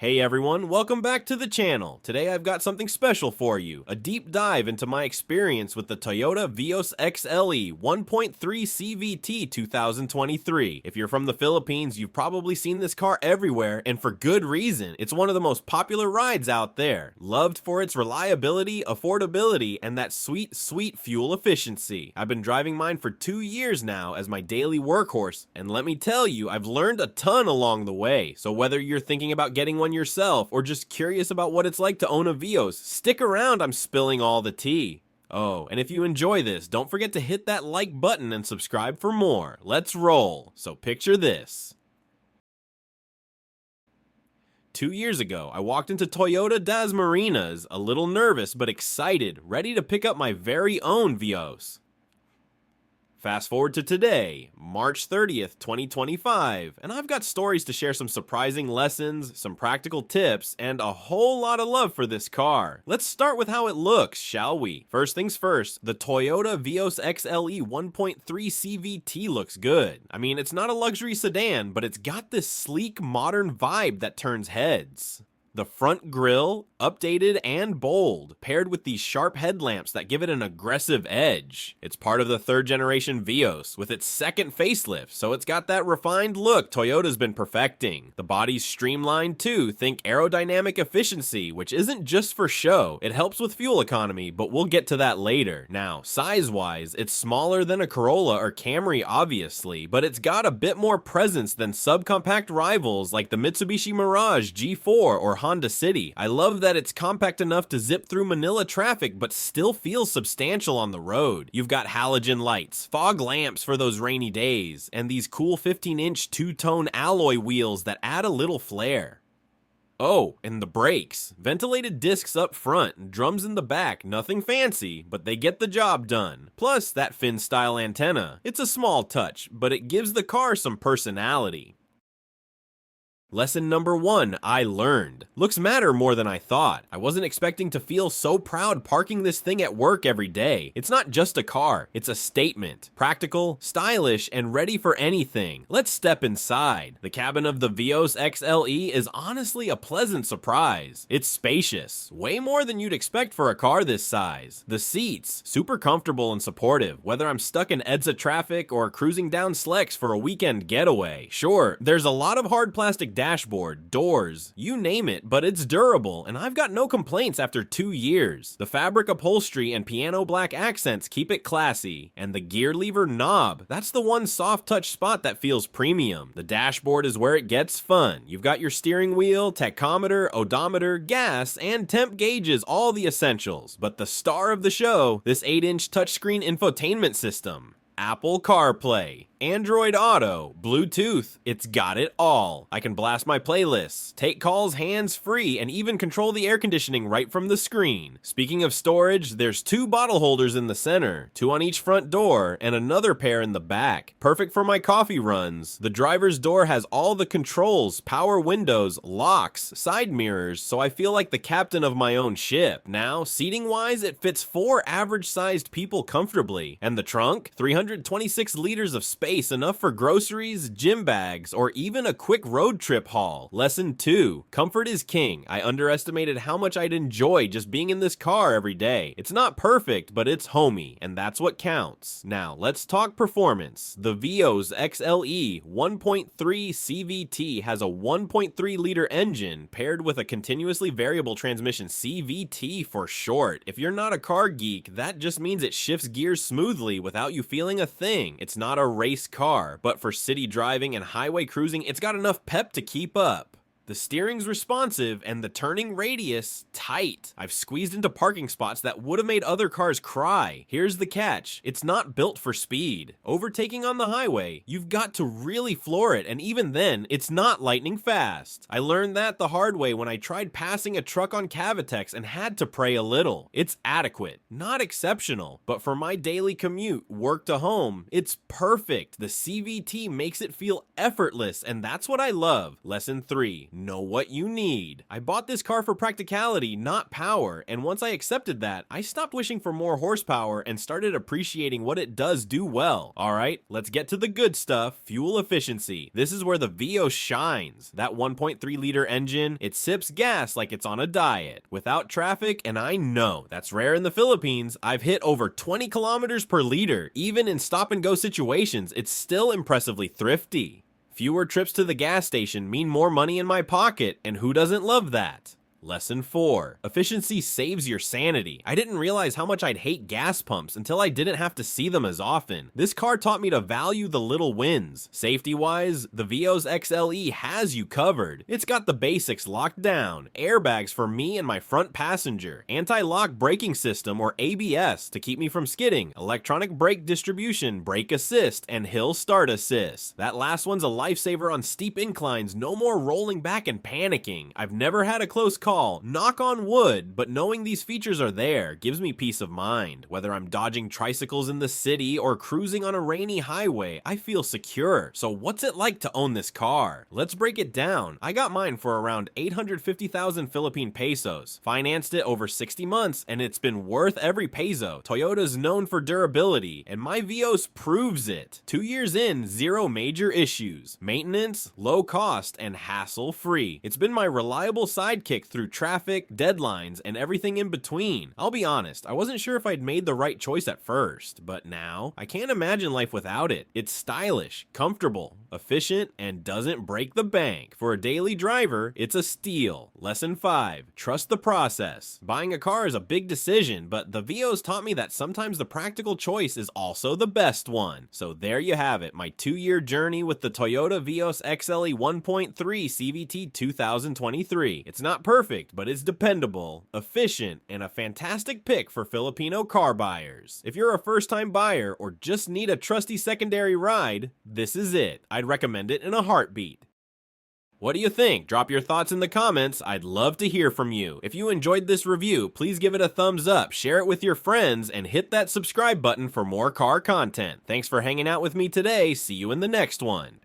Hey everyone, welcome back to the channel. Today I've got something special for you, a deep dive into my experience with the Toyota Vios XLE 1.3 CVT 2023. If you're from the Philippines, you've probably seen this car everywhere, and for good reason. It's one of the most popular rides out there, loved for its reliability, affordability, and that sweet fuel efficiency. I've been driving mine for 2 years now as my daily workhorse, and let me tell you, I've learned a ton along the way. So whether you're thinking about getting one yourself or just curious about what it's like to own a Vios, stick around, I'm spilling all the tea. Oh, and if you enjoy this, don't forget to hit that like button and subscribe for more. Let's roll. So picture this. 2 years ago, I walked into Toyota Das Marinas, a little nervous but excited, ready to pick up my very own Vios. Fast forward to today, March 30th, 2025, and I've got stories to share, some surprising lessons, some practical tips, and a whole lot of love for this car. Let's start with how it looks, shall we? First things first, the Toyota Vios XLE 1.3 CVT looks good. I mean, it's not a luxury sedan, but it's got this sleek, modern vibe that turns heads. The front grille, updated and bold, paired with these sharp headlamps that give it an aggressive edge. It's part of the third generation Vios, with its second facelift, so it's got that refined look Toyota's been perfecting. The body's streamlined too, think aerodynamic efficiency, which isn't just for show. It helps with fuel economy, but we'll get to that later. Now, size-wise, it's smaller than a Corolla or Camry obviously, but it's got a bit more presence than subcompact rivals like the Mitsubishi Mirage G4 or Honda City. I love that it's compact enough to zip through Manila traffic but still feels substantial on the road. You've got halogen lights, fog lamps for those rainy days, and these cool 15-inch two-tone alloy wheels that add a little flair. Oh, and the brakes. Ventilated discs up front, drums in the back, nothing fancy, but they get the job done. Plus that fin-style antenna. It's a small touch, but it gives the car some personality. Lesson number 1, I learned. Looks matter more than I thought. I wasn't expecting to feel so proud parking this thing at work every day. It's not just a car, it's a statement. Practical, stylish, and ready for anything. Let's step inside. The cabin of the Vios XLE is honestly a pleasant surprise. It's spacious, way more than you'd expect for a car this size. The seats, super comfortable and supportive, whether I'm stuck in EDSA traffic or cruising down Slex for a weekend getaway. Sure, there's a lot of hard plastic dashboard, doors, you name it, but it's durable, and I've got no complaints after 2 years. The fabric upholstery and piano black accents keep it classy, and the gear lever knob, that's the one soft touch spot that feels premium. The dashboard is where it gets fun. You've got your steering wheel, tachometer, odometer, gas, and temp gauges, all the essentials. But the star of the show, this 8-inch touchscreen infotainment system. Apple CarPlay, Android Auto, Bluetooth, it's got it all. I can blast my playlists, take calls hands-free, and even control the air conditioning right from the screen. Speaking of storage, there's 2 bottle holders in the center, 2 on each front door, and another pair in the back. Perfect for my coffee runs. The driver's door has all the controls, power windows, locks, side mirrors, so I feel like the captain of my own ship. Now, seating-wise, it fits 4 average-sized people comfortably, and the trunk, 326 liters of space, enough for groceries, gym bags, or even a quick road trip haul. Lesson 2, comfort is king. I underestimated how much I'd enjoy just being in this car every day. It's not perfect, but it's homey, and that's what counts. Now, let's talk performance. The Vios XLE 1.3 CVT has a 1.3 liter engine paired with a continuously variable transmission, CVT for short. If you're not a car geek, that just means it shifts gears smoothly without you feeling a thing. It's not a race car, but for city driving and highway cruising, it's got enough pep to keep up. The steering's responsive and the turning radius tight. I've squeezed into parking spots that would have made other cars cry. Here's the catch, it's not built for speed. Overtaking on the highway, you've got to really floor it, and even then, it's not lightning fast. I learned that the hard way when I tried passing a truck on Cavitex and had to pray a little. It's adequate, not exceptional, but for my daily commute, work to home, it's perfect. The CVT makes it feel effortless, and that's what I love. Lesson 3, know what you need. I bought this car for practicality, not power, and once I accepted that, I stopped wishing for more horsepower and started appreciating what it does do well. Alright, let's get to the good stuff, fuel efficiency. This is where the Vios shines. That 1.3 liter engine, it sips gas like it's on a diet. Without traffic, and I know that's rare in the Philippines, I've hit over 20 kilometers per liter. Even in stop and go situations, it's still impressively thrifty. Fewer trips to the gas station mean more money in my pocket, and who doesn't love that? Lesson 4. Efficiency saves your sanity. I didn't realize how much I'd hate gas pumps until I didn't have to see them as often. This car taught me to value the little wins. Safety-wise, the Vios XLE has you covered. It's got the basics locked down, airbags for me and my front passenger, anti-lock braking system or ABS to keep me from skidding, electronic brake distribution, brake assist, and hill start assist. That last one's a lifesaver on steep inclines, no more rolling back and panicking. I've never had a close call, knock on wood, but knowing these features are there gives me peace of mind. Whether I'm dodging tricycles in the city or cruising on a rainy highway, I feel secure. So what's it like to own this car? Let's break it down. I got mine for around 850,000 Philippine pesos, financed it over 60 months, and it's been worth every peso. Toyota's known for durability, and my Vios proves it. 2 years in, zero major issues. Maintenance, low cost, and hassle-free. It's been my reliable sidekick through traffic, deadlines, and everything in between. I'll be honest, I wasn't sure if I'd made the right choice at first, but now, I can't imagine life without it. It's stylish, comfortable, efficient, and doesn't break the bank. For a daily driver, it's a steal. Lesson 5. Trust the process. Buying a car is a big decision, but the Vios taught me that sometimes the practical choice is also the best one. So there you have it, my 2-year journey with the Toyota Vios XLE 1.3 CVT 2023. It's not perfect, but it's dependable, efficient, and a fantastic pick for Filipino car buyers. If you're a first-time buyer or just need a trusty secondary ride, this is it. I'd recommend it in a heartbeat. What do you think? Drop your thoughts in the comments. I'd love to hear from you. If you enjoyed this review, please give it a thumbs up, share it with your friends, and hit that subscribe button for more car content. Thanks for hanging out with me today. See you in the next one.